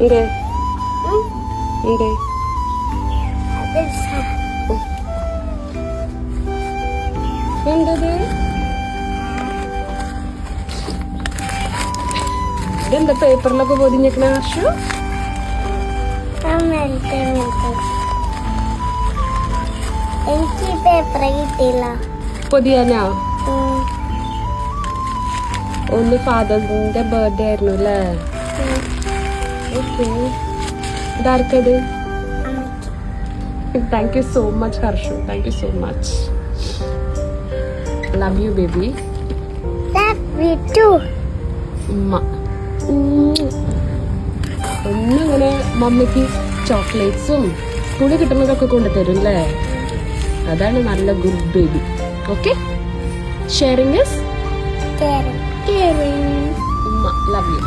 എന്തേ എന്തേ എന്തത് ഇതെന്താ പേപ്പറിലൊക്കെ പൊതിഞ്ഞേക്കണ ഹർഷു? എനിക്ക് പേപ്പർ കിട്ടിയില്ല. പൊതിയാനാ? ഒന്ന് ഫാദറിന്റെ ബർത്ത്ഡേ ആയിരുന്നു അല്ലേ? ഓക്കെ. ഇതാർക്കത്? Thank you so much Harshu, thank you so much. Love you baby. ഉമ്മ ഒന്നിങ്ങനെ മമ്മിക്ക് ചോക്ലേറ്റ്സും സ്കൂളിൽ കിട്ടുന്നതൊക്കെ കൊണ്ടുതരും അല്ലേ? അതാണ് നല്ല good baby. Okay, sharing is caring. ഉമ്മ ലവ് യു.